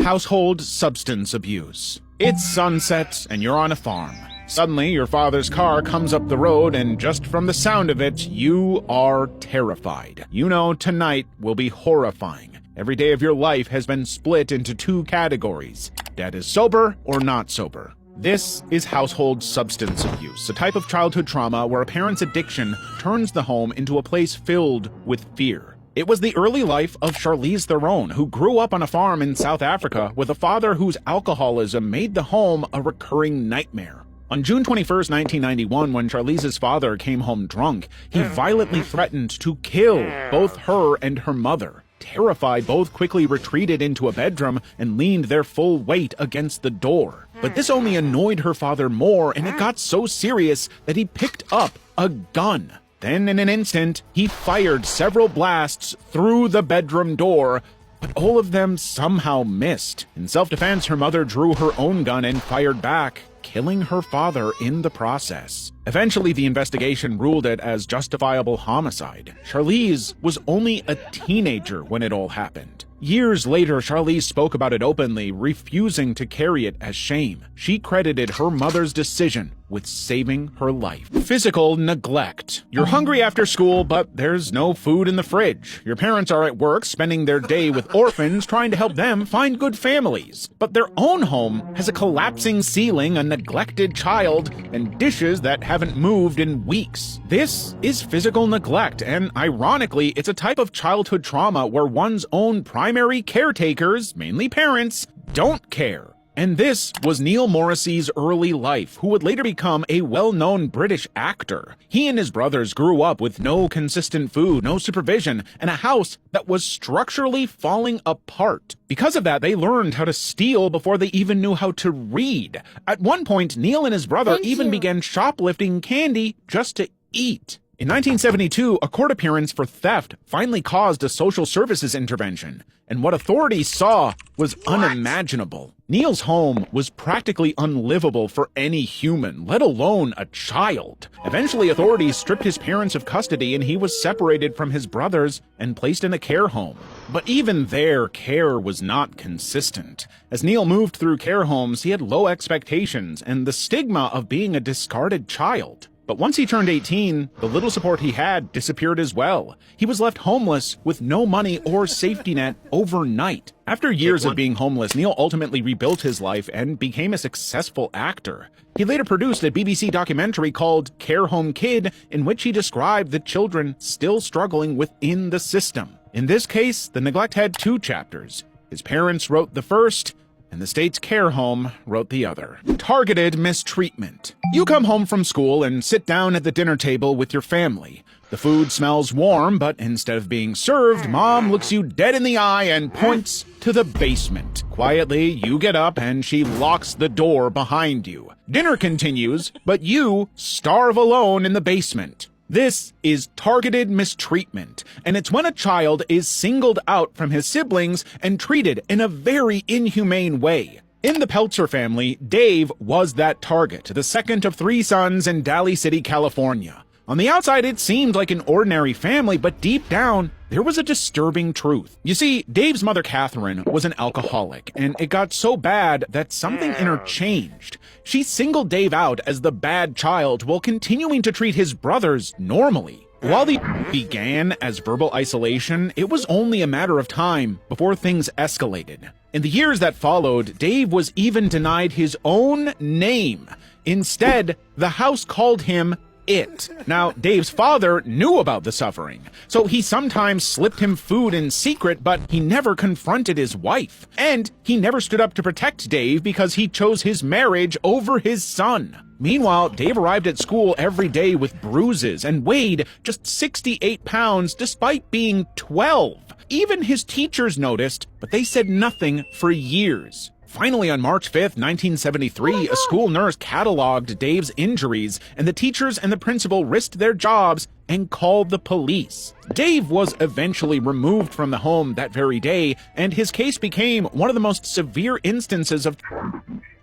Household substance abuse. It's sunset and you're on a farm. Suddenly, your father's car comes up the road, and just from the sound of it, you are terrified. You know tonight will be horrifying. Every day of your life has been split into two categories: Dad is sober or not sober. This is household substance abuse, a type of childhood trauma where a parent's addiction turns the home into a place filled with fear. It was the early life of Charlize Theron, who grew up on a farm in South Africa with a father whose alcoholism made the home a recurring nightmare. On June 21, 1991, when Charlize's father came home drunk, he violently threatened to kill both her and her mother. Terrified, both quickly retreated into a bedroom and leaned their full weight against the door. But this only annoyed her father more, and it got so serious that he picked up a gun. Then, in an instant, he fired several blasts through the bedroom door, but all of them somehow missed. In self-defense, her mother drew her own gun and fired back, killing her father in the process. Eventually, the investigation ruled it as justifiable homicide. Charlize was only a teenager when it all happened. Years later, Charlize spoke about it openly, refusing to carry it as shame. She credited her mother's decision with saving her life. Physical neglect. You're hungry after school, but there's no food in the fridge. Your parents are at work, spending their day with orphans, trying to help them find good families. But their own home has a collapsing ceiling, a neglected child, and dishes that haven't moved in weeks. This is physical neglect, and ironically, it's a type of childhood trauma where one's own primary caretakers, mainly parents, don't care. And this was Neil Morrissey's early life, who would later become a well-known British actor. He and his brothers grew up with no consistent food, no supervision, and a house that was structurally falling apart. Because of that, they learned how to steal before they even knew how to read. At one point, Neil and his brother even began shoplifting candy just to eat. In 1972, a court appearance for theft finally caused a social services intervention, and what authorities saw was unimaginable. Neil's home was practically unlivable for any human, let alone a child. Eventually, authorities stripped his parents of custody, and he was separated from his brothers and placed in a care home. But even there, care was not consistent. As Neil moved through care homes, he had low expectations and the stigma of being a discarded child. But once he turned 18, the little support he had disappeared as well. He was left homeless with no money or safety net overnight. After years of being homeless, Neil ultimately rebuilt his life and became a successful actor. He later produced a BBC documentary called Care Home Kid, in which he described the children still struggling within the system. In this case, the neglect had two chapters. His parents wrote the first, and the state's care home wrote the other. Targeted mistreatment. You come home from school and sit down at the dinner table with your family. The food smells warm, but instead of being served, Mom looks you dead in the eye and points to the basement. Quietly, you get up and she locks the door behind you. Dinner continues, but you starve alone in the basement. This is targeted mistreatment, and it's when a child is singled out from his siblings and treated in a very inhumane way. In the Peltzer family, Dave was that target, the second of three sons in Daly City, California. On the outside, it seemed like an ordinary family, but deep down, there was a disturbing truth. You see, Dave's mother, Catherine, was an alcoholic, and it got so bad that something in her changed. She singled Dave out as the bad child while continuing to treat his brothers normally. While the began as verbal isolation, it was only a matter of time before things escalated. In the years that followed, Dave was even denied his own name. Instead, the house called him It. Now, Dave's father knew about the suffering, so he sometimes slipped him food in secret, but he never confronted his wife. And he never stood up to protect Dave because he chose his marriage over his son. Meanwhile, Dave arrived at school every day with bruises and weighed just 68 pounds despite being 12. Even his teachers noticed, but they said nothing for years. Finally, on March 5th, 1973, a school nurse cataloged Dave's injuries, and the teachers and the principal risked their jobs and called the police. Dave was eventually removed from the home that very day, and his case became one of the most severe instances of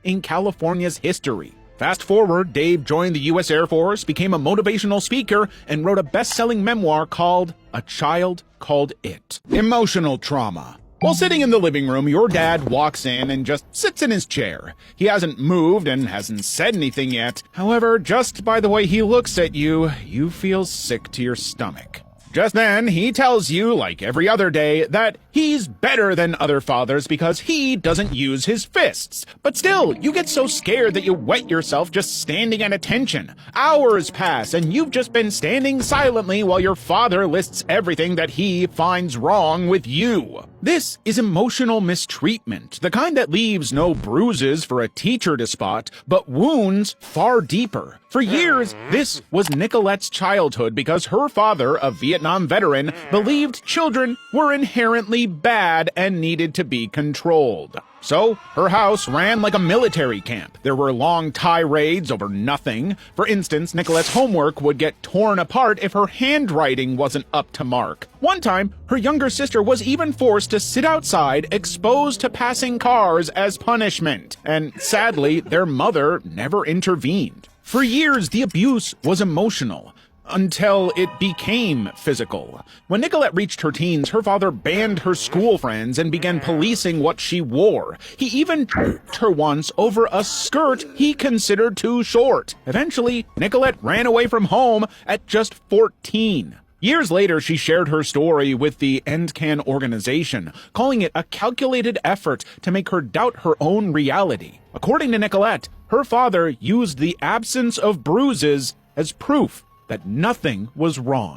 in California's history. Fast forward, Dave joined the U.S. Air Force, became a motivational speaker, and wrote a best-selling memoir called A Child Called It. Emotional trauma. While sitting in the living room, your dad walks in and just sits in his chair. He hasn't moved and hasn't said anything yet. However, just by the way he looks at you, you feel sick to your stomach. Just then, he tells you, like every other day, that he's better than other fathers because he doesn't use his fists. But still, you get so scared that you wet yourself just standing at attention. Hours pass, and you've just been standing silently while your father lists everything that he finds wrong with you. This is emotional mistreatment, the kind that leaves no bruises for a teacher to spot, but wounds far deeper. For years, this was Nicolette's childhood because her father, a Vietnam veteran, believed children were inherently bad and needed to be controlled. So, her house ran like a military camp. There were long tirades over nothing. For instance, Nicolette's homework would get torn apart if her handwriting wasn't up to mark. One time, her younger sister was even forced to sit outside, exposed to passing cars as punishment. And sadly, their mother never intervened. For years, the abuse was emotional, until it became physical. When Nicolette reached her teens, her father banned her school friends and began policing what she wore. He even choked her once over a skirt he considered too short. Eventually, Nicolette ran away from home at just 14. Years later, she shared her story with the NCAN organization, calling it a calculated effort to make her doubt her own reality. According to Nicolette, her father used the absence of bruises as proof that nothing was wrong.